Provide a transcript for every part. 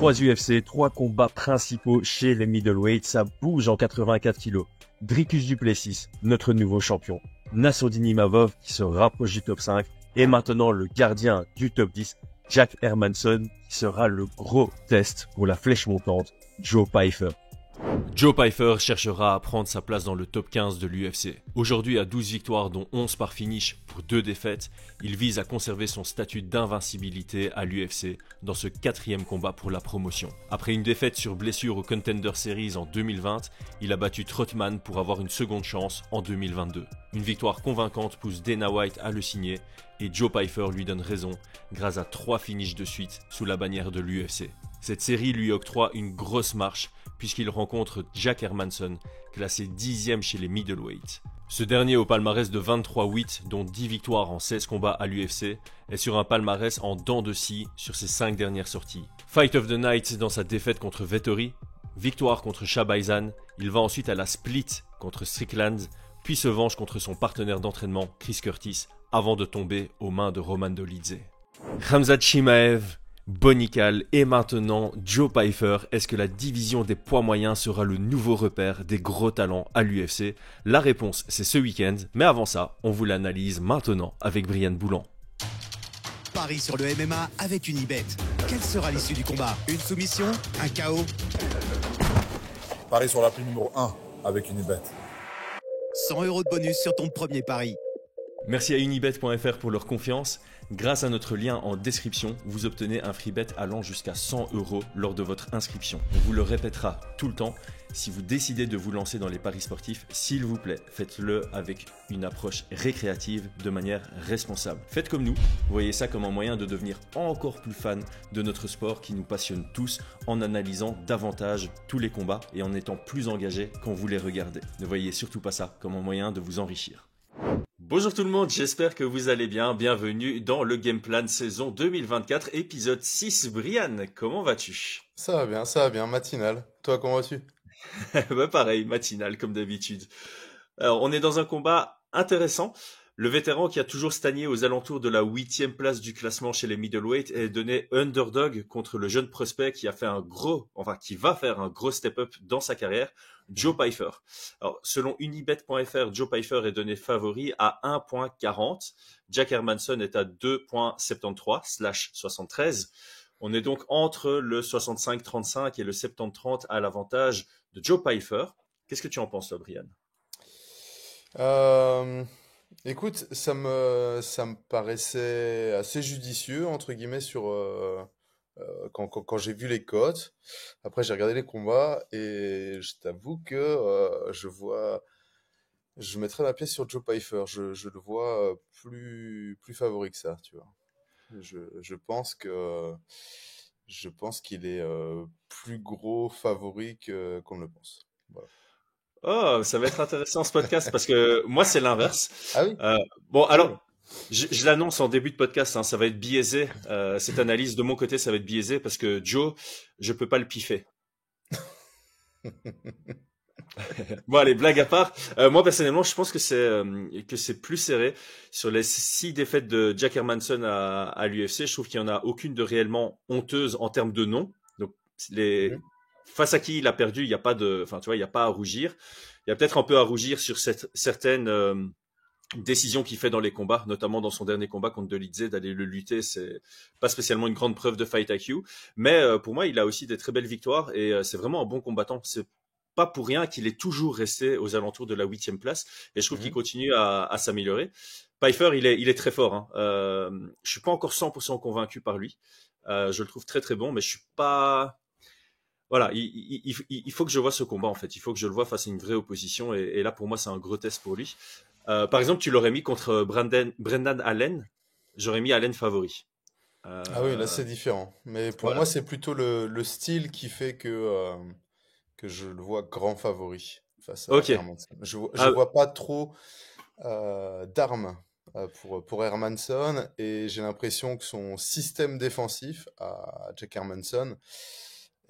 3 UFC, 3 combats principaux chez les middleweight, ça bouge en 84 kilos. Dricus du Plessis, notre nouveau champion. Nassourdine Imavov qui se rapproche du top 5. Et maintenant le gardien du top 10, Jack Hermansson, qui sera le gros test pour la flèche montante, Joe Pyfer. Joe Pyfer cherchera à prendre sa place dans le top 15 de l'UFC. Aujourd'hui à 12 victoires dont 11 par finish pour 2 défaites, il vise à conserver son statut d'invincibilité à l'UFC dans ce 4e combat pour la promotion. Après une défaite sur blessure au Contender Series en 2020, il a battu Trottmann pour avoir une seconde chance en 2022. Une victoire convaincante pousse Dana White à le signer et Joe Pyfer lui donne raison grâce à 3 finishes de suite sous la bannière de l'UFC. Cette série lui octroie une grosse marche puisqu'il rencontre Jack Hermansson, classé 10e chez les middleweight. Ce dernier au palmarès de 23-8, dont 10 victoires en 16 combats à l'UFC, est sur un palmarès en dents de scie sur ses 5 dernières sorties. Fight of the Night dans sa défaite contre Vettori, victoire contre Shabaizan, il va ensuite à la split contre Strickland, puis se venge contre son partenaire d'entraînement Chris Curtis, avant de tomber aux mains de Roman Dolidze. Khamzat Chimaev, Bonical et maintenant Joe Pyfer. Est-ce que la division des poids moyens sera le nouveau repère des gros talents à l'UFC? La réponse c'est ce week-end, mais avant ça, on vous l'analyse maintenant avec Brian Boulan. Paris sur le MMA avec Unibet. Quelle sera l'issue du combat? Une soumission? Un KO? Paris sur l'appli numéro 1 avec Unibet. 100 € de bonus sur ton premier pari. Merci à unibet.fr pour leur confiance. Grâce à notre lien en description, vous obtenez un free bet allant jusqu'à 100 € lors de votre inscription. On vous le répétera tout le temps. Si vous décidez de vous lancer dans les paris sportifs, s'il vous plaît, faites-le avec une approche récréative de manière responsable. Faites comme nous, voyez ça comme un moyen de devenir encore plus fan de notre sport qui nous passionne tous en analysant davantage tous les combats et en étant plus engagé quand vous les regardez. Ne voyez surtout pas ça comme un moyen de vous enrichir. Bonjour tout le monde, j'espère que vous allez bien. Bienvenue dans le Game Plan saison 2024, épisode 6. Brian, comment vas-tu? Ça va bien, matinal. Toi, comment vas-tu? Bah pareil, matinal comme d'habitude. Alors, on est dans un combat intéressant. Le vétéran qui a toujours stagné aux alentours de la 8e place du classement chez les middleweight est donné underdog contre le jeune prospect qui qui va faire un gros step-up dans sa carrière, Joe Pyfer. Alors, selon unibet.fr, Joe Pyfer est donné favori à 1.40. Jack Hermansson est à 2.73/73. On est donc entre le 65-35 et le 70-30 à l'avantage de Joe Pyfer. Qu'est-ce que tu en penses, toi, Brian? Écoute, ça me paraissait assez judicieux, entre guillemets, quand j'ai vu les cotes. Après, j'ai regardé les combats et je t'avoue que je mettrais ma pièce sur Joe Pyfer. Je le vois plus favori que ça, tu vois. Je pense qu'il est plus gros favori qu'on ne le pense. Voilà. Oh, ça va être intéressant ce podcast parce que moi, c'est l'inverse. Ah oui? Bon, Cool. alors, je l'annonce en début de podcast, hein, ça va être biaisé. Cette analyse de mon côté, ça va être biaisé parce que Joe, je peux pas le piffer. Bon, allez, blague à part. Moi, personnellement, je pense que c'est plus serré. Sur les 6 défaites de Jack Hermansson à l'UFC, je trouve qu'il y en a aucune de réellement honteuse en termes de nom. Donc, Mhm. face à qui il a perdu, il n'y a pas il y a pas à rougir. Il y a peut-être un peu à rougir sur certaines décisions qu'il fait dans les combats, notamment dans son dernier combat contre Dolidze, d'aller le lutter, c'est pas spécialement une grande preuve de fight IQ. Mais pour moi, il a aussi des très belles victoires et c'est vraiment un bon combattant. C'est pas pour rien qu'il est toujours resté aux alentours de la 8e place et je trouve qu'il Mhm. continue à s'améliorer. Pyfer, il est très fort. Hein. Je suis pas encore 100% convaincu par lui. Je le trouve très très bon, mais je suis pas. Voilà, il faut que je vois ce combat en fait. Il faut que je le vois face à une vraie opposition et là pour moi c'est un gros test pour lui. Par exemple, tu l'aurais mis contre Brendan Allen. J'aurais mis Allen favori. Ah oui, là c'est différent. Mais pour moi, Voilà. c'est plutôt le style qui fait que je le vois grand favori face à Ok. Hermansson. Je Ah, vois pas trop d'armes pour Hermansson et j'ai l'impression que son système défensif à Jack Hermansson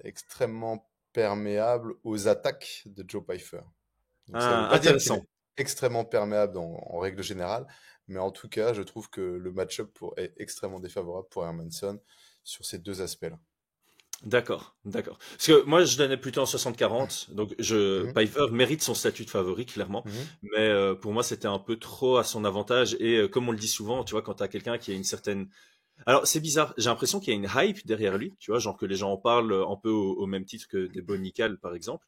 est extrêmement perméable aux attaques de Joe Pyfer. Donc ça veut pas dire qu'il intéressant. est extrêmement perméable en règle générale, mais en tout cas, je trouve que le match-up est extrêmement défavorable pour Hermansson sur ces deux aspects-là. D'accord, d'accord. Parce que moi, je donnais plutôt en 60-40. Donc, Mhm, Pfeiffer mérite son statut de favori, clairement. mhm. Mais pour moi, c'était un peu trop à son avantage. Et comme on le dit souvent, tu vois, quand t'as quelqu'un qui a une certaine... Alors, c'est bizarre. J'ai l'impression qu'il y a une hype derrière lui, tu vois, genre que les gens en parlent un peu au même titre que des Bonical, par exemple,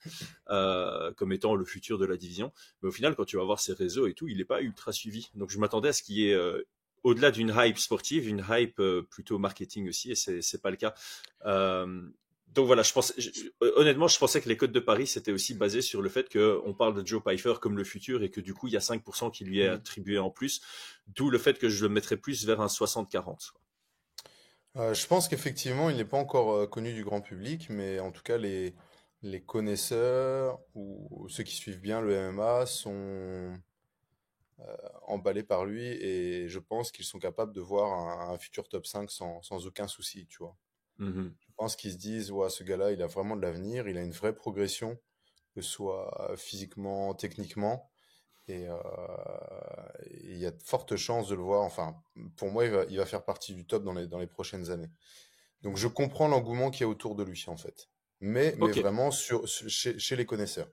comme étant le futur de la division. Mais au final, quand tu vas voir ses réseaux et tout, il n'est pas ultra suivi. Donc, je m'attendais à ce qu'il y ait, au-delà d'une hype sportive, une hype plutôt marketing aussi, et c'est pas le cas. Euh, donc voilà, honnêtement, je pensais que les codes de Paris c'était aussi basé sur le fait qu'on parle de Joe Pfeiffer comme le futur et que du coup il y a 5% qui lui est Mhm. attribué en plus, d'où le fait que je le mettrais plus vers un 60-40. Je pense qu'effectivement, il n'est pas encore connu du grand public, mais en tout cas, les connaisseurs ou ceux qui suivent bien le MMA sont emballés par lui et je pense qu'ils sont capables de voir un futur top 5 sans aucun souci, tu vois. Mhm. Je pense qu'ils se disent, ouais, ce gars-là, il a vraiment de l'avenir, il a une vraie progression, que ce soit physiquement, techniquement, et il y a de fortes chances de le voir. Enfin, pour moi, il va faire partie du top dans les prochaines années. Donc je comprends l'engouement qu'il y a autour de lui, en fait. Mais Ok, vraiment chez les connaisseurs.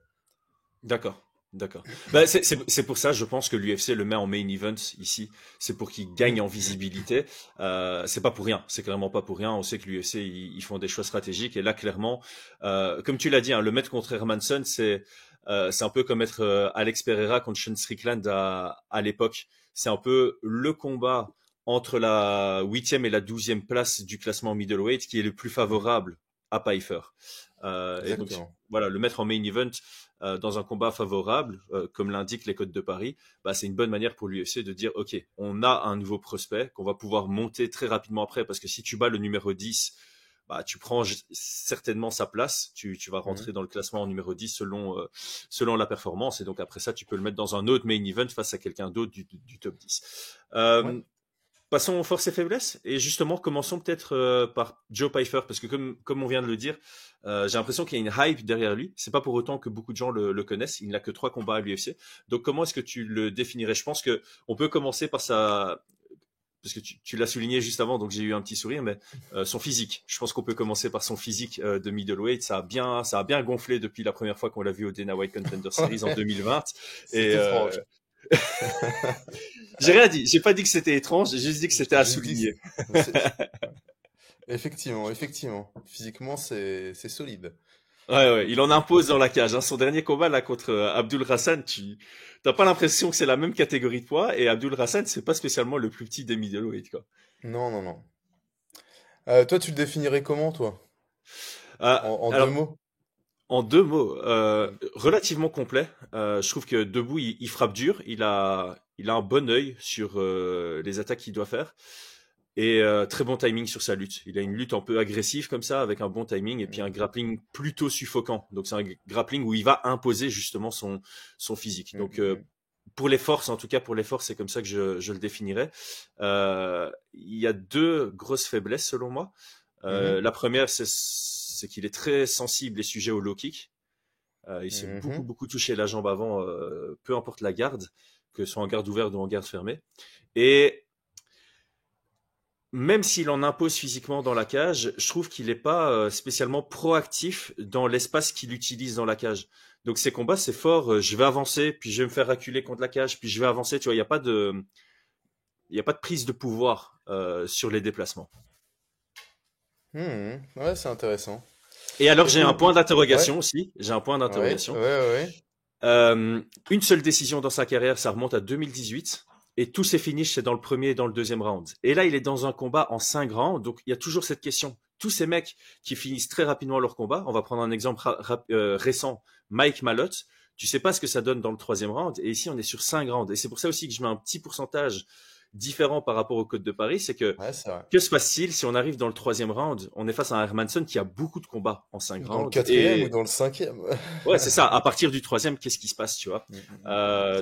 d'accord. D'accord. Bah, c'est pour ça, je pense que l'UFC le met en main event ici. C'est pour qu'il gagne en visibilité. C'est pas pour rien. C'est clairement pas pour rien. On sait que l'UFC ils font des choix stratégiques. Et là, clairement, comme tu l'as dit, hein, le mettre contre Hermansson, c'est un peu comme mettre Alex Pereira contre Sean Strickland à l'époque. C'est un peu le combat entre la 8e et la 12e place du classement middleweight qui est le plus Mhm. favorable à Pfeiffer. Et donc Exactement. voilà, le mettre en main event dans un combat favorable, comme l'indiquent les codes de Paris, bah, c'est une bonne manière pour l'UFC de dire, OK, on a un nouveau prospect qu'on va pouvoir monter très rapidement après, parce que si tu bats le numéro 10, bah, tu prends certainement sa place, tu vas Mhm. rentrer dans le classement en numéro 10 selon la performance, et donc après ça, tu peux le mettre dans un autre main event face à quelqu'un d'autre du top 10. Ouais. Euh, Passons aux forces et faiblesses et justement commençons peut-être par Joe Pfeiffer parce que comme on vient de le dire, j'ai l'impression qu'il y a une hype derrière lui. C'est pas pour autant que beaucoup de gens le connaissent. Il n'a que 3 combats à l'UFC. Donc comment est-ce que tu le définirais? Je pense que on peut commencer par sa parce que tu l'as souligné juste avant, donc j'ai eu un petit sourire, mais son physique. Je pense qu'on peut commencer par son physique de middleweight. Ça a bien gonflé depuis la première fois qu'on l'a vu au Dana White Contender Series en 2020. Et C'est étrange. j'ai rien dit. J'ai pas dit que c'était étrange. J'ai juste dit que c'était à Je dis que souligner. ouais. Effectivement, effectivement. Physiquement, c'est solide. Ouais, ouais, il en impose dans la cage. Hein. Son dernier combat là contre Abdul Hassan, tu t'as pas l'impression que c'est la même catégorie de poids et Abdul Hassan c'est pas spécialement le plus petit des middleweight quoi. Non, non, non. Toi, tu le définirais comment, toi? Euh, En deux alors mots? en 2 mots, Mm. relativement complet. Je trouve que debout il frappe dur, il a un bon œil sur les attaques qu'il doit faire et très bon timing sur sa lutte. Il a une lutte un peu agressive comme ça avec un bon timing et puis un Mhm. grappling plutôt suffocant. Donc c'est un grappling où il va imposer justement son physique. Donc Mhm. pour les forces, en tout cas pour les forces, c'est comme ça que je le définirais. Il y a 2 grosses faiblesses selon moi. Mhm. La première, c'est qu'il est très sensible et sujet au low kick. Il s'est beaucoup Mhm. beaucoup touché la jambe avant, peu importe la garde, que ce soit en garde ouverte ou en garde fermée. Et même s'il en impose physiquement dans la cage, je trouve qu'il n'est pas spécialement proactif dans l'espace qu'il utilise dans la cage. Donc ces combats, c'est fort. Je vais avancer, puis je vais me faire reculer contre la cage, puis je vais avancer. Tu vois, il y a pas de prise de pouvoir sur les déplacements. Mhm. Ouais, c'est intéressant. Et alors j'ai un Écoute, point ouais, d'interrogation aussi. J'ai un point ouais, ouais, d'interrogation. ouais. Une seule décision dans sa carrière, ça remonte à 2018. Et tous ses finishes, c'est dans le premier et dans le deuxième round. Et là, il est dans un combat en 5 rounds. Donc, il y a toujours cette question. Tous ces mecs qui finissent très rapidement leur combat, on va prendre un exemple récent, Mike Malott. Tu sais pas ce que ça donne dans le troisième round. Et ici, on est sur 5 rounds. Et c'est pour ça aussi que je mets un petit pourcentage différent par rapport au Code de Paris. C'est Ouais, c'est vrai. que se passe-t-il si on arrive dans le troisième round? On est face à un Hermansson qui a beaucoup de combats en 5 Dans le rounds. quatrième ou Et dans le cinquième? ouais, c'est ça. À partir du troisième, qu'est-ce qui se passe, tu vois? C'est Donc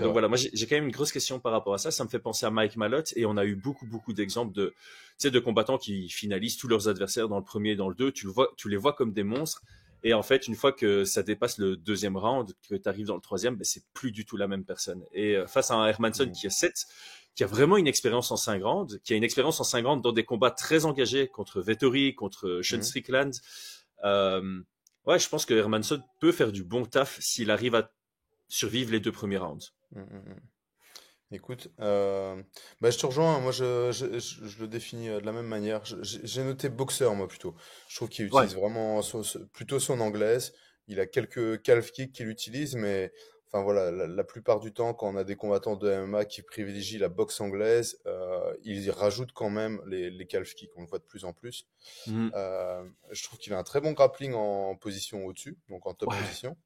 vrai. voilà, moi j'ai quand même une grosse question par rapport à ça. Ça me fait penser à Mike Malott et on a eu beaucoup d'exemples de, tu sais, de combattants qui finalisent tous leurs adversaires dans le premier et dans le deux. Tu les vois comme des monstres. Et en fait, une fois que ça dépasse le deuxième round, que tu arrives dans le troisième, ben, c'est plus du tout la même personne. Et face à un Hermansson Mm. qui a vraiment une expérience en 5 rounds, qui a une expérience en 5 rounds dans des combats très engagés contre Vettori, contre Sean Mm. Strickland, Ouais, je pense que Hermansson peut faire du bon taf s'il arrive à survivre les 2 premiers rounds. Mm, mm, mm. Écoute, je te rejoins, moi je le définis de la même manière. J'ai noté boxeur, moi plutôt. Je trouve qu'il Ouais. utilise vraiment plutôt son anglaise. Il a quelques calf kicks qu'il utilise, mais enfin voilà, la plupart du temps, quand on a des combattants de MMA qui privilégient la boxe anglaise, ils rajoutent quand même les calf kicks. On le voit de plus en plus. Mhm. Je trouve qu'il a un très bon grappling en position au-dessus, donc en top Ouais. position.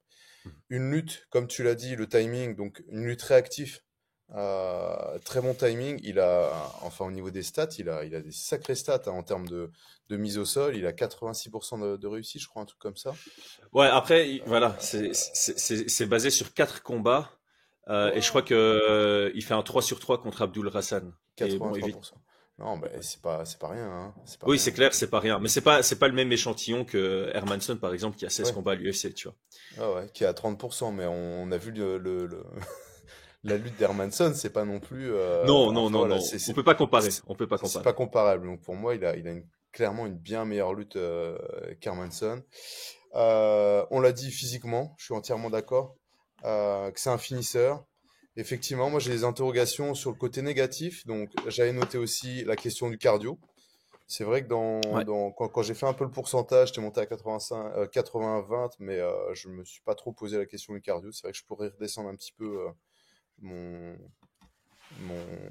Une lutte, comme tu l'as dit, le timing, donc une lutte réactive. Très bon timing. Il a, enfin au niveau des stats, il a des sacrés stats hein, en termes de mise au sol. Il a 86% de réussite, je crois, un truc comme ça. Ouais, après, voilà, Euh, c'est basé sur 4 combats. Et je crois ouais, que il fait un 3 sur 3 contre Abdul Hassan. Et bon, évidemment. 83%. Non, ben c'est pas rien, hein. C'est pas Oui, rien. c'est clair, c'est pas rien. Mais c'est pas le même échantillon que Hermansson, par exemple, qui a 16 Ouais, combats à l'UFC, tu vois. ouais, qui est à 30%, mais on a vu la lutte d'Hermansson, c'est pas non plus. Non, non, Enfin non, voilà, non. On peut pas comparer. On peut pas c'est comparer. pas comparable. Donc pour moi, il a clairement une bien meilleure lutte qu'Hermansson. On l'a dit physiquement, je suis entièrement d'accord, que c'est un finisseur. Effectivement, moi j'ai des interrogations sur le côté négatif, donc j'avais noté aussi la question du cardio. C'est vrai que Ouais. quand j'ai fait un peu le pourcentage, j'étais monté à 85, 80-20, mais je me suis pas trop posé la question du cardio. C'est vrai que je pourrais redescendre un petit peu mon,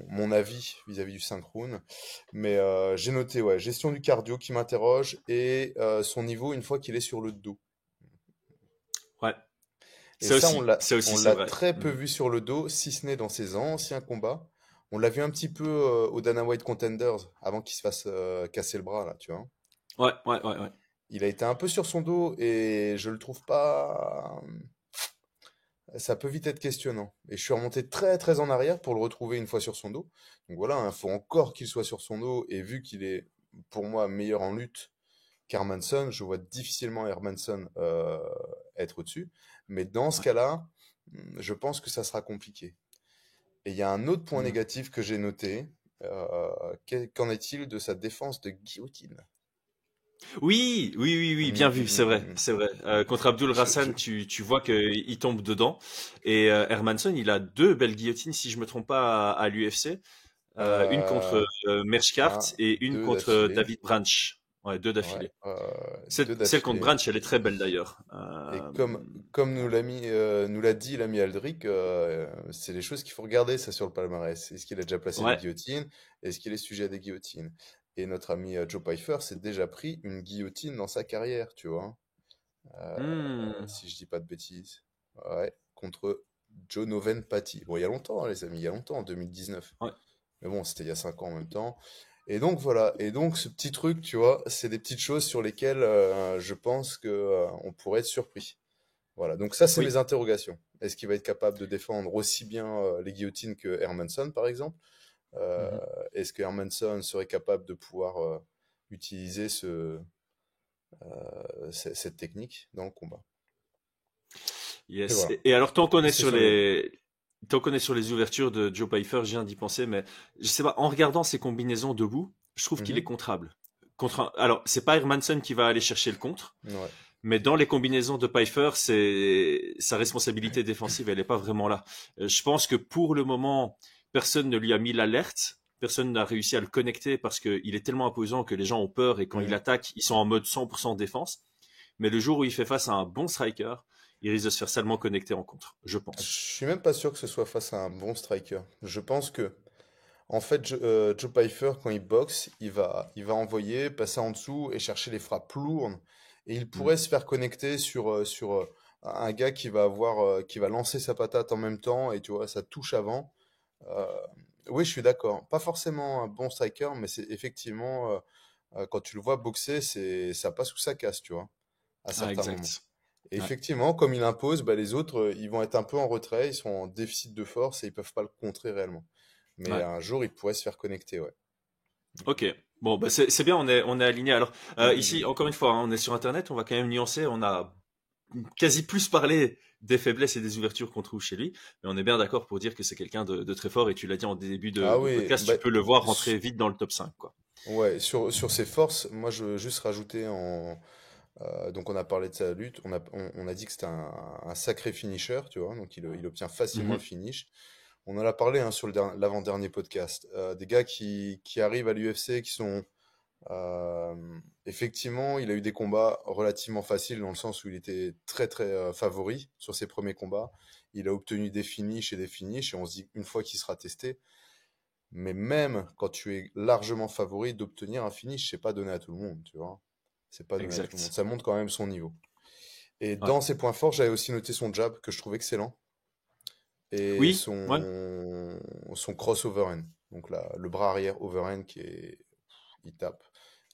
mon avis vis-à-vis du synchrone. Mais j'ai noté, ouais, gestion du cardio qui m'interroge et son niveau une fois qu'il est sur le dos. Ouais. Et ça, Ça on aussi, c'est l'a vrai. très peu Mhm. vu sur le dos, si ce n'est dans ses anciens combats. On l'a vu un petit peu au Dana White Contenders, avant qu'il se fasse casser le bras, là, tu vois. Ouais, ouais, ouais, ouais. Il a été un peu sur son dos et je le trouve pas. Ça peut vite être questionnant. Et je suis remonté très très en arrière pour le retrouver une fois sur son dos. Donc voilà, il faut encore qu'il soit sur son dos. Et vu qu'il est, pour moi, meilleur en lutte qu'Hermansson, je vois difficilement Hermansson être au-dessus. Mais dans ce Ouais. cas-là, je pense que ça sera compliqué. Et il y a un autre point Mhm. négatif que j'ai noté. Qu'en est-il de sa défense de guillotine? Oui, oui, oui, oui, Hum, bien hum, vu, c'est hum, vrai, hum. c'est vrai. Contre Abdul Hassan, tu vois qu'il tombe dedans. Et Hermansson, il a 2 belles guillotines, si je me trompe pas, à l'UFC. Une contre Euh, Merchkart un, et une deux contre d'affilée. David Branch. Ouais, 2 d'affilée. Ouais, deux Celle contre d'affilée. Branch, elle est très belle d'ailleurs. Et comme nous l'a dit l'ami Aldric, c'est des choses qu'il faut regarder, ça, sur le palmarès. Est-ce qu'il a déjà placé des Ouais. guillotines? Est-ce qu'il est sujet à des guillotines? Et notre ami Joe Pyfer s'est déjà pris une guillotine dans sa carrière, tu vois. Hmm. Si je dis pas de bêtises. Ouais, contre Joe Noven Patty. Bon, il y a longtemps, hein, les amis, il y a longtemps, en 2019. Ouais. Mais bon, c'était il y a 5 ans en même temps. Et donc voilà, et donc ce petit truc, tu vois, c'est des petites choses sur lesquelles je pense que on pourrait être surpris. Voilà, donc ça, c'est mes Oui. interrogations. Est-ce qu'il va être capable de défendre aussi bien les guillotines que Hermansson, par exemple? Euh, Mhm. Est-ce que Hermansson serait capable de pouvoir utiliser cette technique dans le combat? Et Yes. voilà, Et alors, c'est sur les... tant qu'on est sur les ouvertures de Joe Pyfer, je viens d'y penser, mais je sais pas, en regardant ses combinaisons debout, je trouve qu'il est Mhm. contrable. Alors, c'est pas Hermansson qui va aller chercher le contre, Ouais. mais dans les combinaisons de Pyfer, c'est sa responsabilité défensive, elle est pas vraiment là. Je pense que pour le moment, personne ne lui a mis l'alerte. Personne n'a réussi à le connecter parce qu'il est tellement imposant que les gens ont peur et quand il Mhm. attaque, ils sont en mode 100% défense. Mais le jour où il fait face à un bon striker, il risque de se faire salement connecter en contre, je Je pense. suis même pas sûr que ce soit face à un bon striker. Je pense que, en fait, Joe Pyfer, quand il boxe, il va envoyer, passer en dessous et chercher les frappes lourdes. Et il Mm. pourrait se faire connecter sur un gars qui va lancer sa patate en même temps et tu vois, ça touche avant. Euh, oui, je suis d'accord. Pas forcément un bon striker, mais c'est effectivement, quand tu le vois boxer, ça passe ou ça casse, tu vois, à Ah, certains moments. exact. Et Ouais. effectivement, comme il impose, bah, les autres, ils vont être un peu en retrait, ils sont en déficit de force et ils peuvent pas le contrer réellement. Mais Ouais. un jour, il pourrait se faire connecter, ouais. Ok. Bon, bah c'est bien, on est aligné. Alors, Mm, mm, ici, mm. encore une fois, hein, on est sur Internet, on va quand même nuancer. On a quasi plus parlé des faiblesses et des ouvertures qu'on trouve chez lui, mais on est bien d'accord pour dire que c'est quelqu'un de très fort et tu l'as dit en début Ah de oui, podcast, bah, tu peux le voir s- rentrer vite dans le top 5, quoi. ouais, sur ses forces, moi je veux juste rajouter Donc on a parlé de sa lutte, on a dit que c'était un sacré finisher, tu vois, donc il obtient facilement le Mhm. finish. On en a parlé hein, sur l'avant-dernier podcast. Des gars qui arrivent à l'UFC, qui sont... effectivement, il a eu des combats relativement faciles dans le sens où il était très très favori sur ses premiers combats. Il a obtenu des finishes et on se dit une fois qu'il sera testé. Mais même quand tu es largement favori, d'obtenir un finish, c'est pas donné à tout le monde, tu vois. C'est pas donné à tout le monde. Exact. Ça montre quand même son niveau. Et Ouais. dans ses points forts, j'avais aussi noté son jab que je trouve excellent et Oui, ouais. son cross overhand. Donc là, le bras arrière overhand il tape.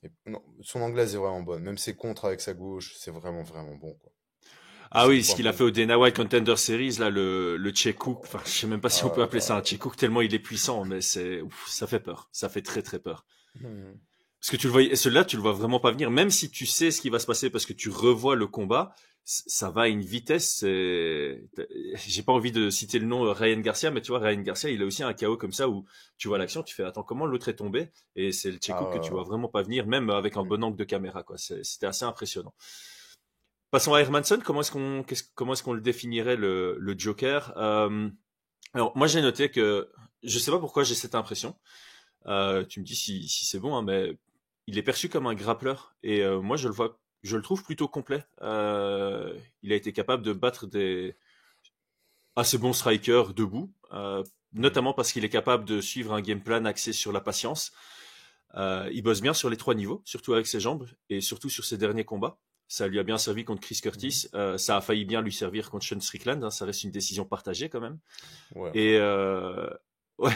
Et non, son anglaise est vraiment bonne. Même ses contres avec sa gauche, c'est vraiment vraiment bon quoi. Et Ah son oui, ce point qu'il a fort. fait au Dana White Contender Series, là, le check hook, enfin, je sais même pas si on peut Ah appeler ça là un check hook tellement il est puissant, mais ça fait peur. Ça fait très très peur. là. Mhm. Parce que tu le vois, et celui-là, tu le vois vraiment pas venir, même si tu sais ce qui va se passer parce que tu revois le combat, ça va à une vitesse, j'ai pas envie de citer le nom Ryan Garcia, mais tu vois, Ryan Garcia, il a aussi un KO comme ça où tu vois l'action, tu fais, attends, comment l'autre est tombé? Et c'est le check Ah, hook que tu vois vraiment pas venir, même avec un mhm. bon angle de caméra, quoi. C'était assez impressionnant. Passons à Hermanson, comment est-ce qu'on le définirait le Joker? Alors, moi, j'ai noté que, je sais pas pourquoi j'ai cette impression. Tu me dis si c'est bon, hein, mais il est perçu comme un grappleur et moi je le trouve plutôt complet. Il a été capable de battre des assez bons strikers debout, Mhm. notamment parce qu'il est capable de suivre un game plan axé sur la patience. Il bosse bien sur les 3 niveaux, surtout avec ses jambes et surtout sur ses derniers combats. Ça lui a bien servi contre Chris Mhm. Curtis. Ça a failli bien lui servir contre Sean Strickland. Hein, ça reste une décision partagée quand même. Ouais, enfin Et bon. ouais.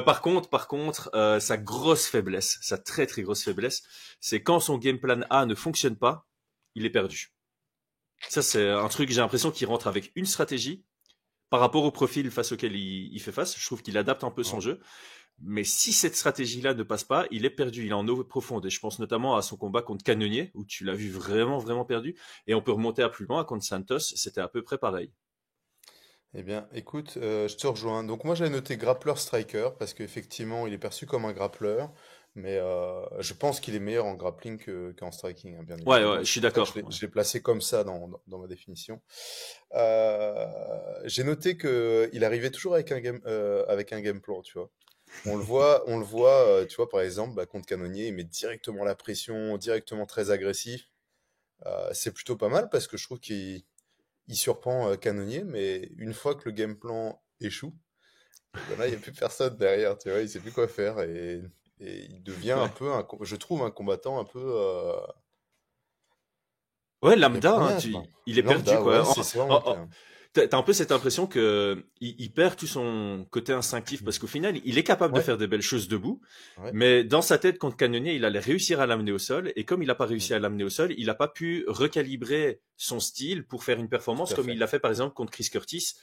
Par contre, sa grosse faiblesse, sa très très grosse faiblesse, c'est quand son game plan A ne fonctionne pas, il est perdu. Ça, c'est un truc, j'ai l'impression qu'il rentre avec une stratégie par rapport au profil face auquel il fait face. Je trouve qu'il adapte un peu son Ouais. jeu. Mais si cette stratégie-là ne passe pas, il est perdu, il est en eau profonde. Et je pense notamment à son combat contre Cannonier, où tu l'as vu vraiment, vraiment perdu. Et on peut remonter à plus loin, contre Santos, c'était à peu près pareil. Eh bien, écoute, je te rejoins. Donc moi j'avais noté grappleur striker parce qu'effectivement il est perçu comme un grappleur, mais je pense qu'il est meilleur en grappling qu'en striking, hein, bien Ouais, évidemment. ouais, Et je c'est suis pour ça que d'accord. Ouais. je l'ai placé comme ça dans ma définition. J'ai noté que il arrivait toujours avec un game plan, tu vois. On le voit, tu vois, par exemple, bah, contre Canonnier, il met directement la pression, directement très agressif. C'est plutôt pas mal parce que je trouve qu'il surprend Canonnier, mais une fois que le game plan échoue, et ben là, il n'y a plus personne derrière, tu vois, il sait plus quoi faire et il devient un Ouais. peu, je trouve, un combattant un peu. Ouais, Il n'y a lambda, plus hein, rien, quoi. il est perdu, Lambda, ouais, quoi. c'est vraiment le terme. T'as un peu cette impression que il perd tout son côté instinctif parce qu'au final, il est capable de Ouais, faire des belles choses debout, ouais. mais dans sa tête, contre Cannonier, il allait réussir à l'amener au sol, et comme il n'a pas Mm, réussi à l'amener au sol, il n'a pas pu recalibrer son style pour faire une performance tout à comme il fait. l'a fait par exemple contre Chris Curtis,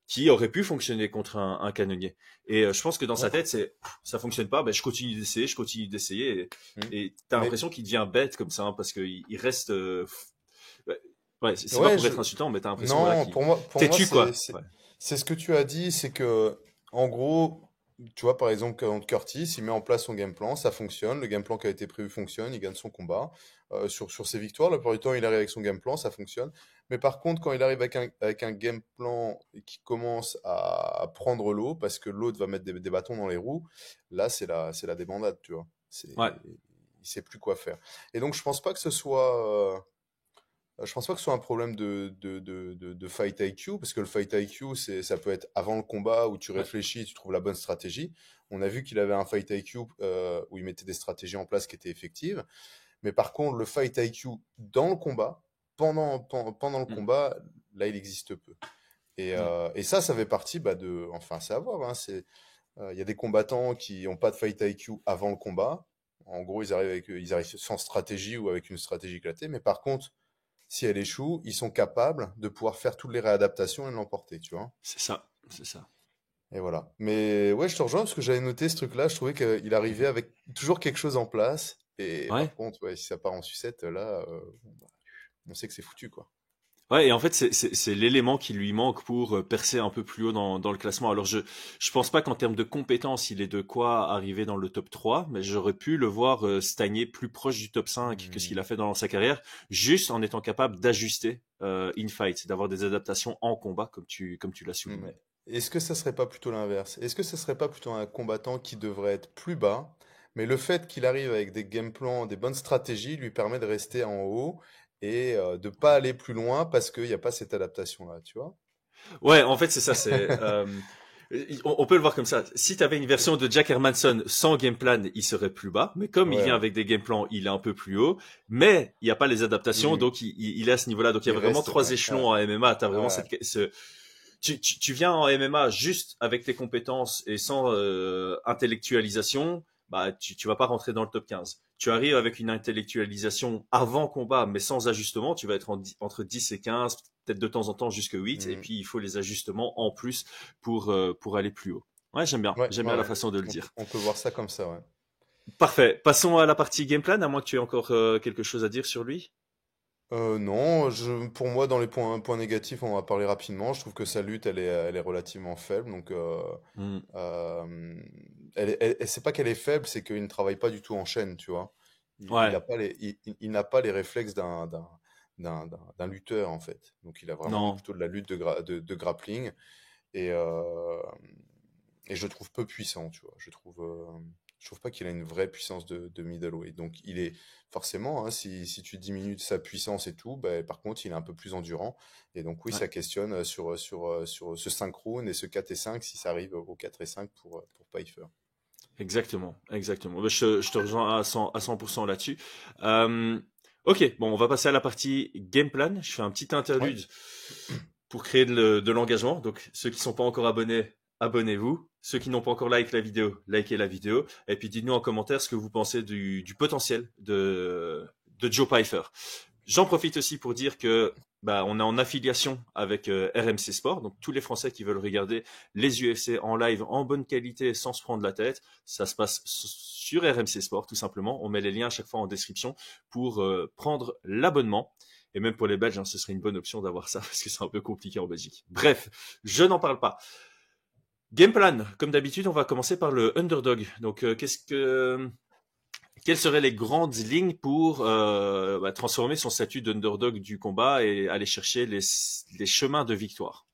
qui aurait pu fonctionner contre un Cannonier. Et je pense que dans sa Ouais. tête, ça fonctionne pas, ben, je continue d'essayer, Mm. et t'as Mais l'impression qu'il devient bête comme ça, hein, parce qu'il reste ouais, ouais, c'est pas ouais, pour être insultant, mais t'as l'impression, voilà, non, qu'il pour moi, têtu, quoi. Ouais. c'est ce que tu as dit, c'est que, en gros, tu vois, par exemple, quand Curtis, il met en place son game plan, ça fonctionne, le game plan qui a été prévu fonctionne, il gagne son combat. Sur ses victoires, la plupart du temps, il arrive avec son game plan, ça fonctionne. Mais par contre, quand il arrive avec un game plan qui commence à prendre l'eau, parce que l'autre va mettre des bâtons dans les roues, là, c'est la débandade, tu vois. Ouais. Il sait plus quoi faire. Et donc, je pense pas que ce soit un problème de fight IQ, parce que le fight IQ, ça peut être avant le combat où tu Ouais. réfléchis, tu trouves la bonne stratégie. On a vu qu'il avait un fight IQ où il mettait des stratégies en place qui étaient effectives. Mais par contre, le fight IQ dans le combat, pendant le Mm. combat, là, il existe peu. Ouais. Et ça fait partie enfin, c'est à voir. Hein, il y a des combattants qui n'ont pas de fight IQ avant le combat. En gros, ils arrivent sans stratégie ou avec une stratégie éclatée. Mais par contre, si elle échoue, ils sont capables de pouvoir faire toutes les réadaptations et de l'emporter, tu vois. C'est ça, c'est ça. Et voilà. Mais ouais, je te rejoins parce que j'avais noté ce truc-là. Je trouvais qu'il arrivait avec toujours quelque chose en place. Et par Ouais. contre, ouais, si ça part en sucette, là, bon, bah, on sait que c'est foutu, quoi. Ouais, et en fait, c'est l'élément qui lui manque pour percer un peu plus haut dans le classement. Alors, je pense pas qu'en termes de compétences, il ait de quoi arriver dans le top 3, mais j'aurais pu le voir stagner plus proche du top 5 que ce qu'il a Hmm. fait dans sa carrière, juste en étant capable d'ajuster in fight, d'avoir des adaptations en combat, comme tu l'as Hmm. souligné. Est-ce que ça serait pas plutôt l'inverse? Est-ce que ça serait pas plutôt un combattant qui devrait être plus bas, mais le fait qu'il arrive avec des game plans, des bonnes stratégies, lui permet de rester en haut et de pas aller plus loin parce qu'il n'y a pas cette adaptation-là, tu vois? Ouais, en fait, c'est ça. On peut le voir comme ça. Si tu avais une version de Jack Hermanson sans game plan, il serait plus bas. Mais comme il Ouais, vient ouais. avec des game plans, il est un peu plus haut. Mais il n'y a pas les adaptations, Il, donc il est à ce niveau-là. Donc il y il a vraiment reste, trois ouais, échelons en MMA. T'as vraiment ouais, tu viens en MMA juste avec tes compétences et sans intellectualisation, bah tu vas pas rentrer dans le top 15. Tu arrives avec une intellectualisation avant combat, mais sans ajustement, tu vas être entre 10 et 15, peut-être de temps en temps jusque 8, et mm, puis il faut les ajustements en plus pour aller plus haut. Ouais, ouais, j'aime ouais, bien la ouais. façon de le dire. On peut voir ça comme ça, ouais. Parfait. Passons à la partie game plan, à moins que tu aies encore quelque chose à dire sur lui. Non, pour moi, dans les points négatifs, on va parler rapidement. Je trouve que sa lutte, elle est relativement faible. Donc, Hmm. euh, c'est pas qu'elle est faible, c'est qu'il ne travaille pas du tout en chaîne, tu vois. Il Ouais, a pas il n'a pas les réflexes d'un lutteur, en fait. Donc, il a vraiment non. plutôt de la lutte de grappling. Et, et je le trouve peu puissant, tu vois. Je trouve pas qu'il a une vraie puissance de middleweight. Donc il est forcément, hein, si tu diminues sa puissance et tout, bah, par contre il est un peu plus endurant. Et donc oui, Ouais. ça questionne sur ce 5 rounds et ce 4 et 5 si ça arrive au 4 et 5 pour Pfeiffer. Exactement, exactement. Ben, je te rejoins à 100% là-dessus. Euh, ok, bon, on va passer à la partie game plan. Je fais un petit Ouais. interlude pour créer de l'engagement. Donc, ceux qui sont pas encore abonnés, abonnez-vous. Ceux qui n'ont pas encore like la vidéo, likez la vidéo. Et puis, dites-nous en commentaire ce que vous pensez du potentiel de Joe Pyfer. J'en profite aussi pour dire que bah, on est en affiliation avec RMC Sport, donc tous les Français qui veulent regarder les UFC en live en bonne qualité sans se prendre la tête, ça se passe sur RMC Sport tout simplement. On met les liens à chaque fois en description pour prendre l'abonnement. Et même pour les Belges, hein, ce serait une bonne option d'avoir ça parce que c'est un peu compliqué en Belgique. Bref, je n'en parle pas. Game plan, comme d'habitude, on va commencer par le underdog. Donc, quelles seraient les grandes lignes pour transformer son statut d'underdog du combat et aller chercher les chemins de victoire?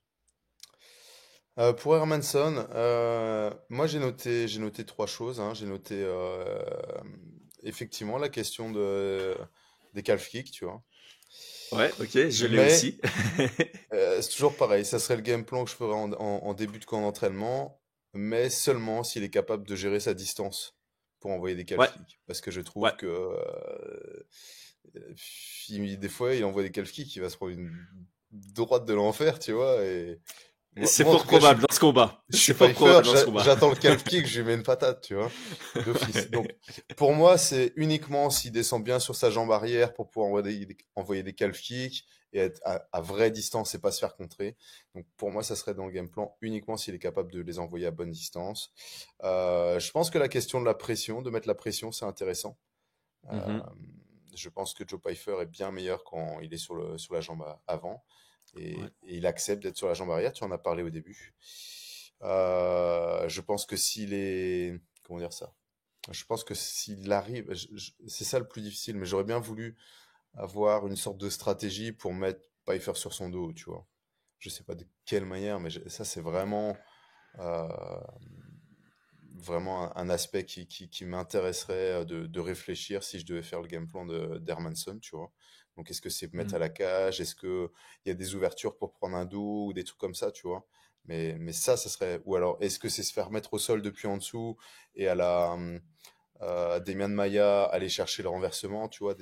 Pour Hermanson, moi j'ai noté trois choses, hein. J'ai noté effectivement la question des calf kicks, tu vois. Ouais, ok, je l'ai Mais aussi. c'est toujours pareil, ça serait le game plan que je ferais en début de camp d'entraînement, mais seulement s'il est capable de gérer sa distance pour envoyer des calf Ouais, kicks. Parce que je ouais. trouve que des fois il envoie des calf kicks, il va se prendre une droite de l'enfer, tu vois. Et C'est moi, en fort tout cas, probable dans ce combat. je suis C'est fort Pfeiffer, probable dans ce combat. j'attends le calf kick, je lui mets une patate, tu vois, d'office. Donc, pour moi, c'est uniquement s'il descend bien sur sa jambe arrière pour pouvoir envoyer des calf kicks et être à vraie distance et pas se faire contrer. Donc, pour moi, ça serait dans le game plan uniquement s'il est capable de les envoyer à bonne distance. Je pense que la question de la pression, de mettre la pression, c'est intéressant. Euh, Mhm. je pense que Joe Pfeiffer est bien meilleur quand il est sur la jambe avant Ouais. et il accepte d'être sur la jambe arrière. Tu en as parlé au début. Je pense que s'il est, comment dire ça? Je pense que s'il arrive, c'est ça le plus difficile, mais j'aurais bien voulu avoir une sorte de stratégie pour mettre Pfeiffer sur son dos, tu vois. Je sais pas de quelle manière, mais ça c'est euh, vraiment un aspect qui m'intéresserait de réfléchir si je devais faire le game plan d'Hermanson, tu vois. Donc, est-ce que c'est mettre Mhm. à la cage? Est-ce qu'il y a des ouvertures pour prendre un dos ou des trucs comme ça, tu vois? Mais ça serait. Ou alors, est-ce que c'est se faire mettre au sol depuis en dessous et à Demian Maia aller chercher le renversement, tu vois?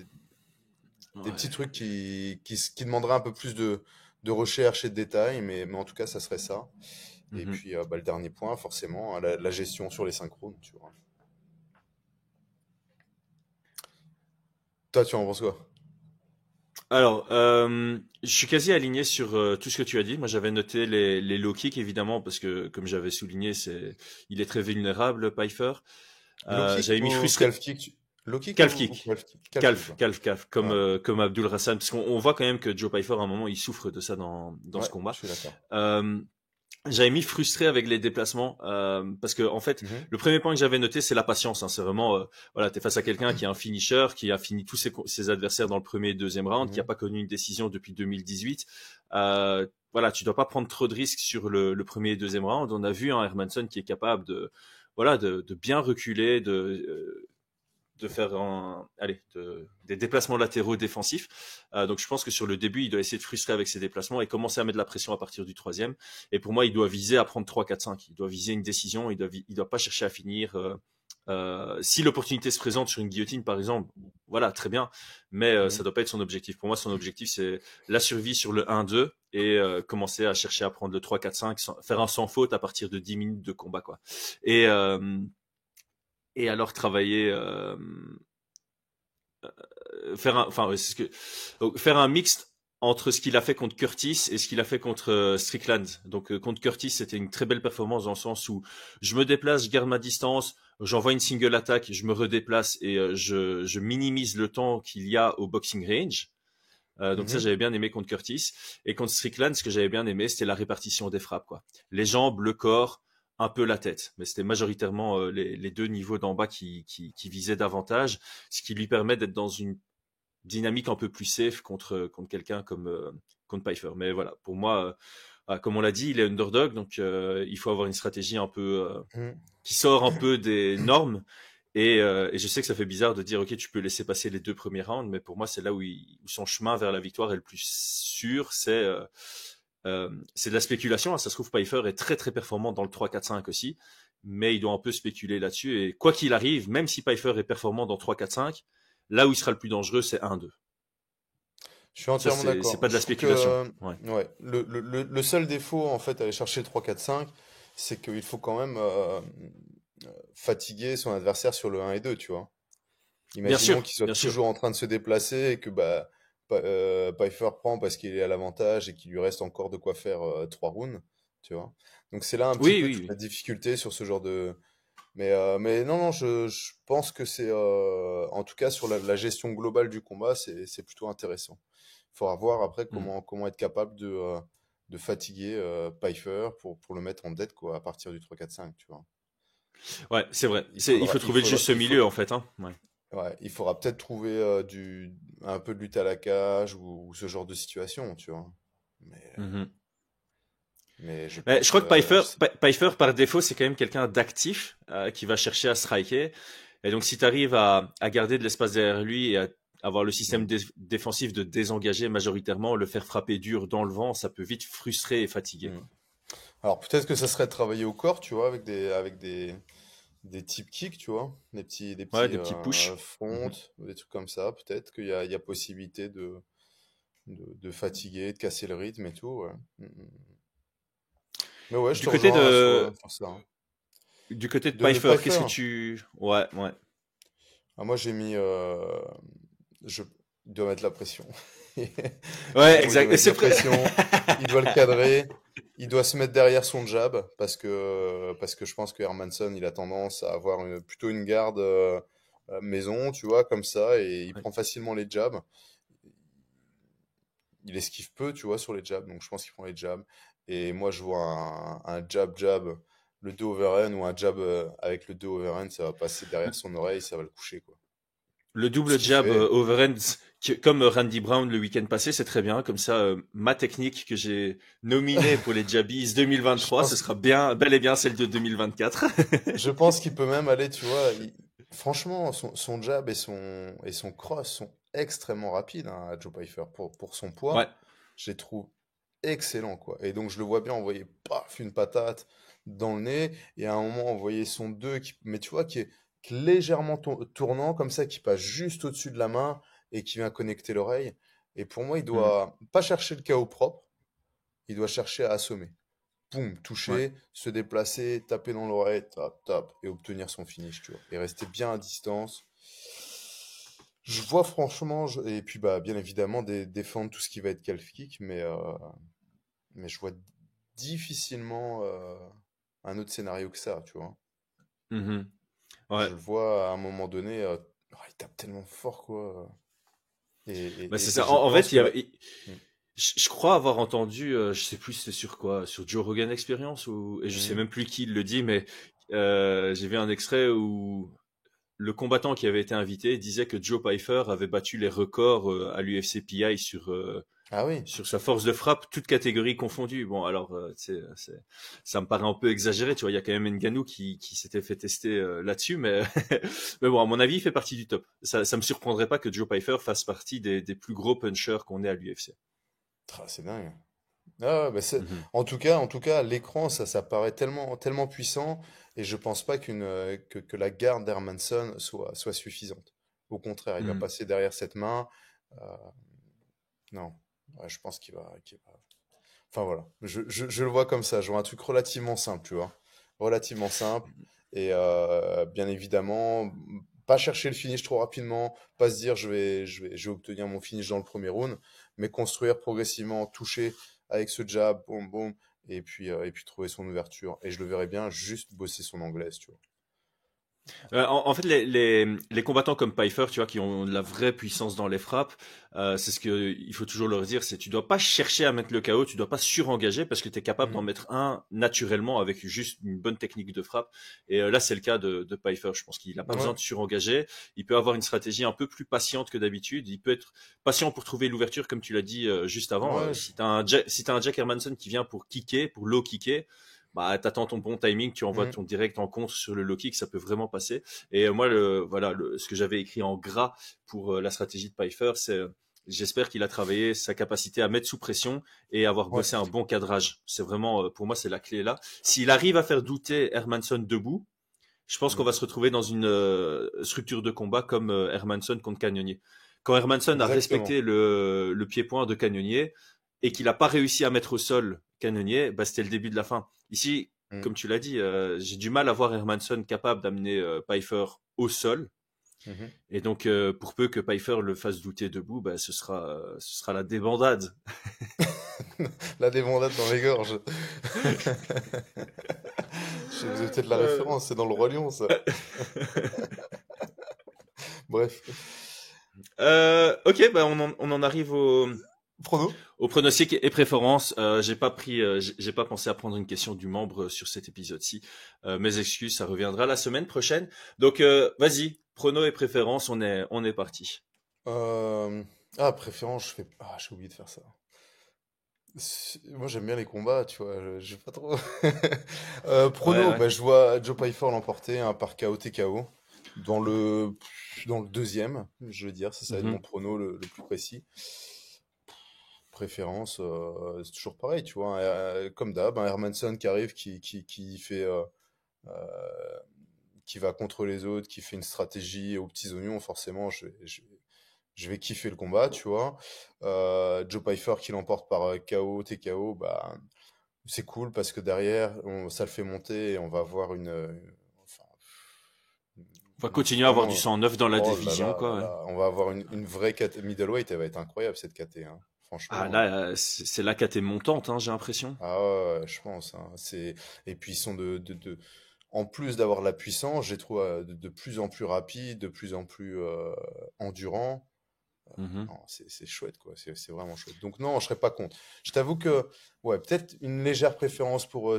Des petits Ouais. trucs qui demanderaient un peu plus de recherche et de détails, mais en tout cas, ça serait ça. Et Mhm. puis, le dernier point, forcément, hein, la gestion sur les synchrones, tu vois. Toi, tu en penses quoi? Alors, je suis quasi aligné sur tout ce que tu as dit. Moi, j'avais noté les low kicks, évidemment, parce que, comme j'avais souligné, il est très vulnérable, Pfeiffer. Low kick J'avais mis ou frustré. calf kick? Low kick Calf ou kick. calf kick? Calf, Ouais. comme Abdul Hassan, parce qu'on voit quand même que Joe Pyfer, à un moment, il souffre de ça dans Ouais, ce combat. je suis d'accord. J'avais mis frustré avec les déplacements parce que en fait, Mhm. le premier point que j'avais noté, c'est la patience. Hein. C'est vraiment, voilà, t'es face à quelqu'un qui est un finisher, qui a fini tous ses adversaires dans le premier et deuxième round, qui a Mhm. pas connu une décision depuis 2018. Voilà, tu dois pas prendre trop de risques sur le premier et deuxième round. On a vu un Hermansson qui est capable voilà, de bien reculer, de faire des déplacements latéraux défensifs. Donc je pense que sur le début, il doit essayer de frustrer avec ses déplacements et commencer à mettre de la pression à partir du troisième. Et pour moi, il doit viser à prendre 3, 4, 5. Il doit viser une décision. Il doit pas chercher à finir. Si l'opportunité se présente sur une guillotine, par exemple, voilà, très bien. Mais ça Mhm. doit pas être son objectif. Pour moi, son objectif, c'est la survie sur le 1-2 et commencer à chercher à prendre le 3, 4, 5, faire un sans faute à partir de 10 minutes de combat, quoi. Et, euh, et alors travailler faire un mixte entre ce qu'il a fait contre Curtis et ce qu'il a fait contre Strickland. Donc contre Curtis, c'était une très belle performance dans le sens où je me déplace, je garde ma distance, j'envoie une single attaque, je me redéplace et je minimise le temps qu'il y a au boxing range. Donc ça, Mhm. j'avais bien aimé contre Curtis. Et contre Strickland, ce que j'avais bien aimé, c'était la répartition des frappes, quoi. Les jambes, le corps, un peu la tête. Mais c'était majoritairement les deux niveaux d'en bas qui visaient davantage, ce qui lui permet d'être dans une dynamique un peu plus safe contre quelqu'un comme contre Pfeiffer. Mais voilà, pour moi, comme on l'a dit, il est underdog, donc il faut avoir une stratégie un peu Mhm. qui sort un peu des normes. Et je sais que ça fait bizarre de dire, ok, tu peux laisser passer les 2 premiers rounds, mais pour moi, c'est là où son chemin vers la victoire est le plus sûr. C'est de la spéculation. Hein. Ça se trouve, Pfeiffer est très très performant dans le 3, 4, 5 aussi, mais il doit un peu spéculer là-dessus. Et quoi qu'il arrive, même si Pfeiffer est performant dans 3, 4, 5, là où il sera le plus dangereux, c'est 1-2. Je suis Ça, entièrement c'est d'accord. pas de la Je trouve spéculation. que Ouais. ouais, le seul défaut, en fait, à aller chercher le 3, 4, 5, c'est qu'il faut quand même fatiguer son adversaire sur le 1 et 2, tu vois. Bien Imaginons sûr, qu'il soit bien sûr. toujours en train de se déplacer et que Pfeiffer prend parce qu'il est à l'avantage et qu'il lui reste encore de quoi faire 3 rounds, tu vois. Donc c'est là un petit Oui, peu oui, toute la oui. difficulté sur ce genre de... Mais non, non, je pense que c'est... en tout cas, sur la gestion globale du combat, c'est plutôt intéressant. Il faudra voir après Mm. comment être capable de fatiguer Pfeiffer pour le mettre en dette, quoi, à partir du 3-4-5, tu vois. Ouais, c'est vrai. Il Il faudra, faut il trouver le faudra, juste il faut, milieu, en fait. Hein. Ouais. ouais, il faudra peut-être trouver un peu de lutte à la cage ou ce genre de situation, tu vois. Mais, euh, Mhm. mais je Mais je pense, crois que Pfeiffer, par défaut, c'est quand même quelqu'un d'actif qui va chercher à striker. Et donc, si tu arrives à garder de l'espace derrière lui et à avoir le système Mm, défensif de désengager majoritairement, le faire frapper dur dans le vent, ça peut vite frustrer et fatiguer, mm. quoi. Alors peut-être que ça serait de travailler au corps, tu vois, avec des type kicks, tu vois, des Ouais, petits des petits push. fronts, Mhm. des trucs comme ça. Peut-être qu'il y a possibilité de fatiguer, de casser le rythme et tout, ouais. Mm, mm. Mais ouais, je Du te côté rejoins de, sur ça, hein. du côté de De Pfeiffer, qu'est-ce que Pfeiffer, tu... Ouais, ouais. ah, moi j'ai mis... je il doit mettre la pression. Ouais, Pour moi, il doit exact. mettre C'est la vrai. pression, il doit le cadrer, il doit se mettre derrière son jab parce que je pense que Hermansson, il a tendance à avoir plutôt une garde maison, tu vois, comme ça, et il Ouais. prend facilement les jabs. Il esquive peu, tu vois, sur les jabs, donc je pense qu'il prend les jabs. Et moi, je vois un jab, le deux overhand ou un jab avec le deux overhand, ça va passer derrière son oreille, ça va le coucher, quoi. Le Ce double qu'il jab fait. overhand, comme Randy Brown le week-end passé, c'est très bien. Comme ça, ma technique que j'ai nominée pour les Jabbies Je 2023, ce pense, sera bien, bel et bien celle de 2024. Je pense qu'il peut même aller, tu vois. Franchement, son jab et son cross sont extrêmement rapides, hein, à Joe Pyfer. Pour son Ouais. poids, je les trouve excellents, quoi. Et donc, je le vois bien envoyer, paf, une patate dans le nez, et à un moment, envoyer son 2, mais tu vois, qui est légèrement tournant, comme ça, qui passe juste au-dessus de la main et qui vient connecter l'oreille. Et pour moi, il Mm. doit pas chercher le KO propre, il doit chercher à assommer. Boum, Ouais. toucher, se déplacer, taper dans l'oreille, tap, tap, et obtenir son finish, tu vois. Et rester bien à distance. Je vois franchement, et puis bah bien évidemment défendre tout ce qui va être calf kick, mais je vois difficilement un autre scénario que ça, tu vois. Mhm. Ouais. Je le vois à un moment donné il tape tellement fort, quoi. Bah, c'est Et ça. je En pense fait, que là. Mm. je crois avoir entendu, je sais plus c'était sur quoi, sur Joe Rogan Experience ou, et je sais Mhm. même plus qui le dit, mais j'ai vu un extrait où le combattant qui avait été invité disait que Joe Pyfer avait battu les records à l'UFC PI Ah oui. sur sa force de frappe, toutes catégories confondues. Bon, alors, ça me paraît un peu exagéré, tu vois. Il y a quand même Ngannou qui s'était fait tester là-dessus, mais, mais bon, à mon avis, il fait partie du top. Ça me surprendrait pas que Joe Pyfer fasse partie des plus gros punchers qu'on ait à l'UFC. C'est dingue. Ah, ouais, bah Mhm. en tout cas, à l'écran, ça paraît tellement, tellement puissant, et je pense pas que la garde d'Hermansson soit suffisante. Au contraire, il va Mhm. passer derrière cette main. euh, non, ouais, je pense qu'il va. Enfin voilà, je le vois comme ça. Je vois un truc relativement simple, tu vois, relativement simple, et bien évidemment, pas chercher le finish trop rapidement, pas se dire je vais obtenir mon finish dans le premier round, mais construire progressivement, toucher avec ce jab, boum boum, et puis trouver son ouverture. Et je le verrais bien juste bosser son anglaise, tu vois. En fait, les combattants comme Pyfer, tu vois, qui ont de la vraie puissance dans les frappes, c'est ce que il faut toujours leur dire, c'est tu dois pas chercher à mettre le KO, tu dois pas surengager parce que tu es capable d'en Mhm. mettre un naturellement avec juste une bonne technique de frappe. Et là, c'est le cas de Pyfer. Je pense qu'il n'a pas besoin Ouais. de surengager. Il peut avoir une stratégie un peu plus patiente que d'habitude. Il peut être patient pour trouver l'ouverture, comme tu l'as dit juste avant. Ouais, Si t'as un Jack Hermanson qui vient pour kicker, pour low kicker, bah t'attends ton bon timing, tu envoies mhm. ton direct en contre sur le low kick, ça peut vraiment passer. Et moi, ce que j'avais écrit en gras pour la stratégie de Pfeiffer, c'est j'espère qu'il a travaillé sa capacité à mettre sous pression et avoir Ouais. bossé un bon cadrage. C'est vraiment, pour moi, c'est la clé là. S'il arrive à faire douter Hermansson debout, je pense qu'on Mhm. va se retrouver dans une structure de combat comme Hermansson contre Cannonier. Quand Hermansson a Exactement. respecté le pied-point de Cannonier et qu'il n'a pas réussi à mettre au sol Cannonier, bah, c'était le début de la fin. Ici, Mhm. comme tu l'as dit, j'ai du mal à voir Hermansson capable d'amener Pfeiffer au sol. Mhm. Et donc, pour peu que Pfeiffer le fasse douter debout, bah, ce sera la débandade. La débandade dans les gorges. Vous avez peut-être la Euh, référence, c'est dans le Roi Lion, ça. Bref. ok, bah, on en arrive Prono? au pronostic et préférence. J'ai pas pensé à prendre une question du membre sur cet épisode-ci. Mes excuses, ça reviendra la semaine prochaine. Donc, vas-y, prono et préférence, on est parti. Euh, Ah, préférence, je fais. Ah, j'ai oublié de faire ça. Moi, j'aime bien les combats, tu vois. J'ai pas trop. Ouais, Prono, ouais. bah, je vois Joe Pyfer l'emporter, hein, par KO TKO. Dans le deuxième, je veux dire. Ça va être mon Mhm, prono le plus précis. Préférence, c'est toujours pareil, tu vois. Comme d'hab, un Hermansson qui arrive, qui fait. Euh, qui va contre les autres, qui fait une stratégie aux petits oignons, forcément, je vais kiffer le combat, tu vois. Joe Pyfer qui l'emporte par KO, TKO, bah, c'est cool parce que derrière, ça le fait monter et on va avoir enfin, on va continuer à avoir du vraiment, sang neuf dans la oh là division, là là quoi. Ouais. là, on va avoir une vraie middleweight, elle va être incroyable cette KT, hein. Ah Franchement. là, c'est là qu'à tes montante, hein, j'ai l'impression. Ah ouais, ouais, je pense, hein. Et puis ils sont en plus d'avoir la puissance, je les trouve de plus en plus rapides, de plus en plus endurants. Mhm. Non, c'est chouette, quoi. C'est vraiment chouette. Donc non, je serais pas contre. Je t'avoue que, ouais, peut-être une légère préférence pour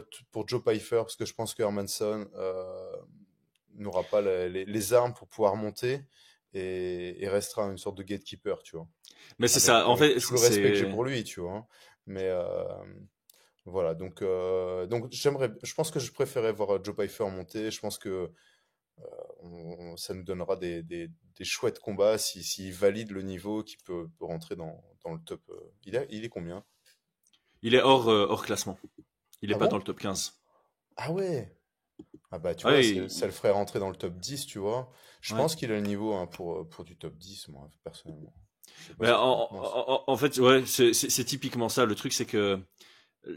Joe Pyfer, parce que je pense que Hermansson n'aura pas les armes pour pouvoir monter, et restera une sorte de gatekeeper, tu vois. Mais c'est Avec, ça. En avec fait, tout le respect que j'ai c'est pour lui, tu vois, hein. Mais voilà, donc je pense que je préférais voir Joe Pyfer monter. Je pense que ça nous donnera des chouettes combats s'il valide le niveau qui peut rentrer dans le top. Il est combien? il est hors classement. Il est Ah pas dans bon? le top 15. Ah ouais! Ah bah tu vois, Ouais, ça le ferait rentrer dans le top 10, tu vois. Je ouais. pense qu'il a le niveau, hein, pour du top 10, moi, personnellement. Je sais pas Mais ce que t'en penses. en fait, ouais, c'est typiquement ça. Le truc, c'est que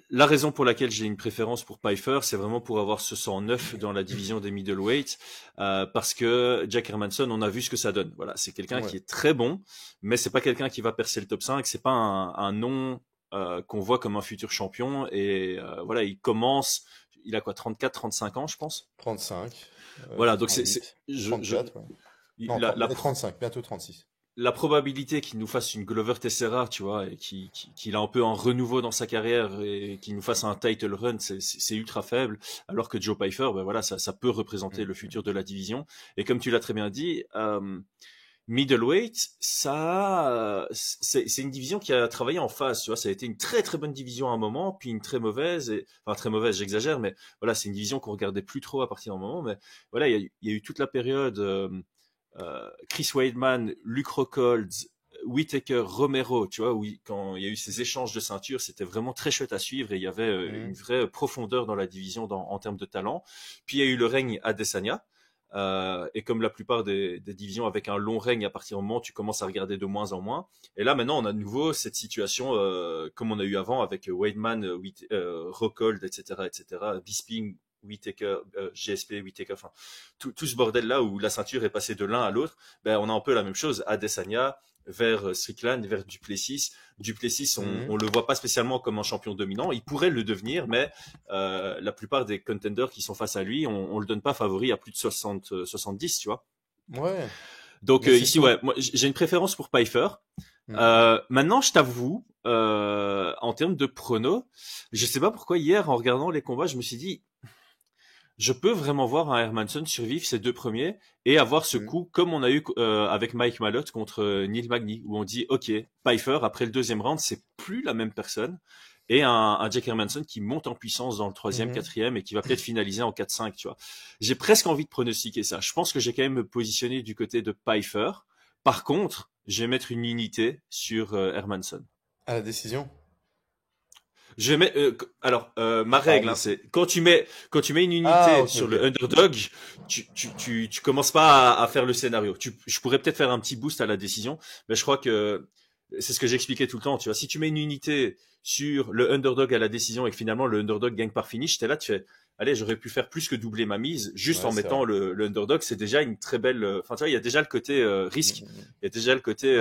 la raison pour laquelle j'ai une préférence pour Pfeiffer, c'est vraiment pour avoir ce sang neuf dans la division des middleweight, parce que Jack Hermansson, on a vu ce que ça donne. Voilà, c'est quelqu'un Ouais. qui est très bon, mais c'est pas quelqu'un qui va percer le top 5. C'est pas un nom qu'on voit comme un futur champion. Et voilà, il a quoi, 34, 35 ans, je pense. 35, Voilà, donc 38, je, 34, ouais. Non, La, la, 35, bientôt 36. la probabilité qu'il nous fasse une Glover Teixeira, tu vois, et qu'il a un peu un renouveau dans sa carrière et qu'il nous fasse un title run, c'est ultra faible. Alors que Joe Pyfer, ben voilà, ça peut représenter le futur de la division. Et comme tu l'as très bien dit, middleweight, c'est une division qui a travaillé en phase, tu vois. Ça a été une très très bonne division à un moment, puis une très mauvaise, enfin très mauvaise, j'exagère, mais voilà, c'est une division qu'on regardait plus trop à partir d'un moment. Mais voilà, il y a eu toute la période. Chris Weidman, Luke Rockhold, Whittaker, Romero, tu vois, quand il y a eu ces échanges de ceintures, c'était vraiment très chouette à suivre et il y avait une vraie profondeur dans la division en termes de talent. Puis il y a eu le règne Adesanya. Et comme la plupart des divisions avec un long règne, à partir du moment où tu commences à regarder de moins en moins. Et là, maintenant, on a de nouveau cette situation comme on a eu avant avec Weidman, Rockhold, etc., Bisping, Whittaker, GSP, Whittaker, enfin, tout ce bordel-là où la ceinture est passée de l'un à l'autre, ben, on a un peu la même chose. Adesanya vers Strickland, vers Duplessis. Duplessis, on le voit pas spécialement comme un champion dominant. Il pourrait le devenir, mais la plupart des contenders qui sont face à lui, on le donne pas favori à plus de 70, tu vois. Ouais. Donc ici, ouais, moi, j'ai une préférence pour Pyfer. Maintenant, je t'avoue, en termes de prono, je sais pas pourquoi hier, en regardant les combats, je me suis dit, je peux vraiment voir un Hermansson survivre ces deux premiers et avoir ce coup comme on a eu avec Mike Malott contre Neil Magny, où on dit, OK, Pyfer, après le deuxième round, c'est plus la même personne. Et un Jack Hermansson qui monte en puissance dans le troisième, quatrième et qui va peut-être finaliser en 4-5, tu vois. J'ai presque envie de pronostiquer ça. Je pense que j'ai quand même me positionné du côté de Pyfer. Par contre, je vais mettre une unité sur Hermansson. À la décision? Je vais mettre, ma règle, hein, c'est quand tu mets une unité sur le underdog, tu commences pas à faire le scénario. Je pourrais peut-être faire un petit boost à la décision, mais je crois que c'est ce que j'expliquais tout le temps. Tu vois, si tu mets une unité sur le underdog à la décision et que finalement le underdog gagne par finish, t'es là, tu fais, allez, j'aurais pu faire plus que doubler ma mise juste en mettant le underdog. C'est déjà une très belle. Enfin, tu vois, il y a déjà le côté risque. Il y a déjà le côté,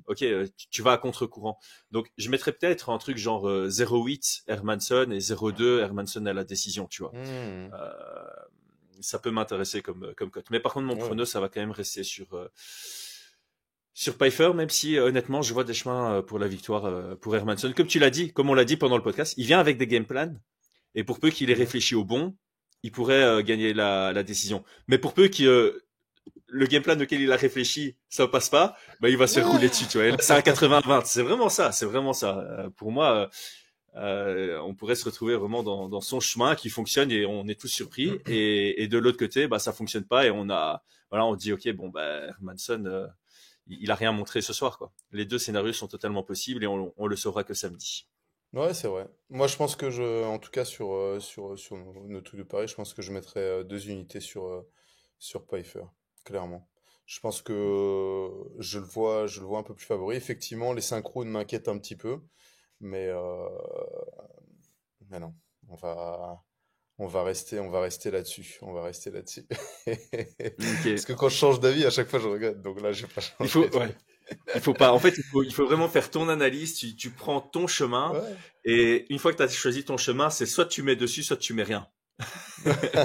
ok, tu vas à contre-courant. Donc, je mettrais peut-être un truc genre 0,8 Hermansson et 0,2 Hermansson à la décision, tu vois. Ça peut m'intéresser comme cote. Mais par contre, mon prono, ça va quand même rester sur Pyfer, même si honnêtement, je vois des chemins pour la victoire pour Hermansson. Comme tu l'as dit, comme on l'a dit pendant le podcast, il vient avec des game plans. Et pour peu qu'il ait réfléchi au bon, il pourrait gagner la décision. Mais pour peu que le game plan auquel il a réfléchi, ça passe pas, bah il va se faire rouler dessus, tu vois. C'est un 80-20. C'est vraiment ça. Pour moi, on pourrait se retrouver vraiment dans son chemin qui fonctionne et on est tous surpris. Et de l'autre côté, bah ça fonctionne pas et on dit ok, bon bah Hermansson, il a rien montré ce soir, quoi. Les deux scénarios sont totalement possibles et on le saura que samedi. Ouais, c'est vrai. Moi, je pense que en tout cas, sur nos trucs de Paris, je pense que je mettrais 2 unités sur Pyfer, clairement. Je pense que je le vois un peu plus favori. Effectivement, les synchros m'inquiètent un petit peu, mais, mais non, on va, on va rester là-dessus. On va rester là-dessus. Parce que quand je change d'avis, à chaque fois, je regrette. Donc là, j'ai pas changé. Il faut pas. En fait, il faut vraiment faire ton analyse. Tu prends ton chemin. Ouais. Et une fois que tu as choisi ton chemin, c'est soit tu mets dessus, soit tu mets rien.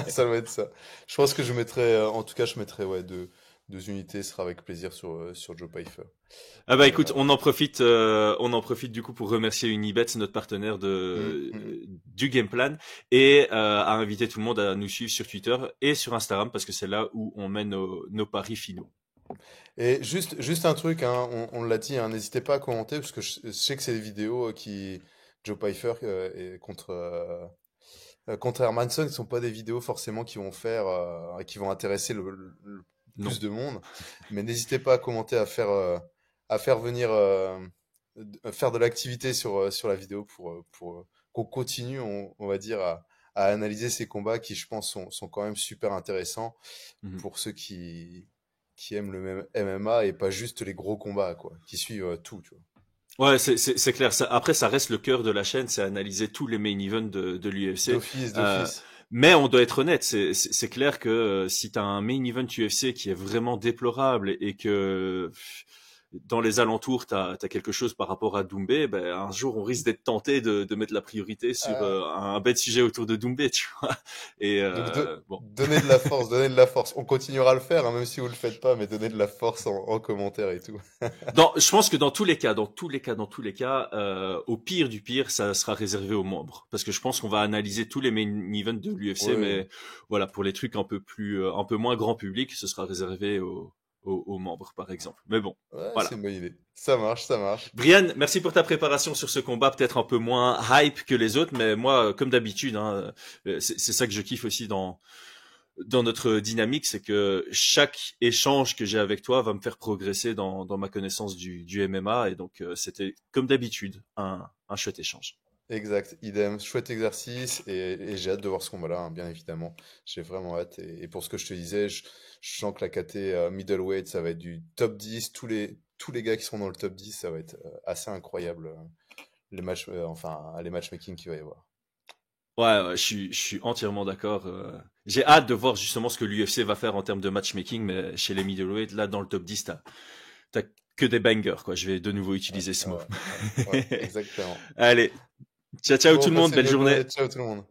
Ça doit être ça. Je pense que je mettrai, en tout cas, je mettrai ouais, deux unités, ce sera avec plaisir sur Joe Pyfer. Ah bah écoute, on en profite du coup pour remercier Unibet, notre partenaire du game plan, et à inviter tout le monde à nous suivre sur Twitter et sur Instagram parce que c'est là où on met nos paris finaux. Et juste un truc, hein, on l'a dit, hein, n'hésitez pas à commenter parce que je sais que c'est des vidéos Joe Pyfer et contre Hermansson, ne sont pas des vidéos forcément qui vont intéresser le plus de monde. Mais n'hésitez pas à commenter, à faire venir, faire de l'activité sur la vidéo pour qu'on continue, on va dire, à analyser ces combats qui, je pense, sont quand même super intéressants pour ceux qui aiment le même MMA et pas juste les gros combats, quoi, qui suivent tout, tu vois. Ouais, c'est clair. Après, ça reste le cœur de la chaîne, c'est analyser tous les main events de l'UFC. D'office. Mais on doit être honnête, c'est clair que si t'as un main event UFC qui est vraiment déplorable et que dans les alentours, t'as quelque chose par rapport à Doumbé, ben, un jour, on risque d'être tenté de mettre la priorité sur un bête sujet autour de Doumbé, tu vois. Et Donc, bon. donnez de la force, donnez de la force. On continuera à le faire, hein, même si vous le faites pas, mais donnez de la force en commentaire et tout. Je pense que dans tous les cas, au pire du pire, ça sera réservé aux membres, parce que je pense qu'on va analyser tous les main events de l'UFC, Oui, mais voilà, pour les trucs un peu moins grand public, ce sera réservé aux membres, par exemple. Mais bon, ouais, voilà. c'est une bonne idée. Ça marche, ça marche. Brian, merci pour ta préparation sur ce combat, peut-être un peu moins hype que les autres, mais moi, comme d'habitude, hein, c'est ça que je kiffe aussi dans notre dynamique, c'est que chaque échange que j'ai avec toi va me faire progresser dans ma connaissance du MMA, et donc c'était comme d'habitude un chouette échange. Exact, idem, chouette exercice et j'ai hâte de voir ce combat-là, hein, bien évidemment. J'ai vraiment hâte. Et pour ce que je te disais, je sens que la KT middleweight, ça va être du top 10. Tous les gars qui seront dans le top 10, ça va être assez incroyable. Les matchs, les matchmaking qu'il va y avoir. Ouais, je suis entièrement d'accord. J'ai hâte de voir justement ce que l'UFC va faire en termes de matchmaking, mais chez les middleweight, là dans le top 10, t'as que des bangers, quoi. Je vais de nouveau utiliser ce mot. Ouais, exactement. Allez, ciao Bon, tout le monde, passez une belle bonne journée. Ciao tout le monde.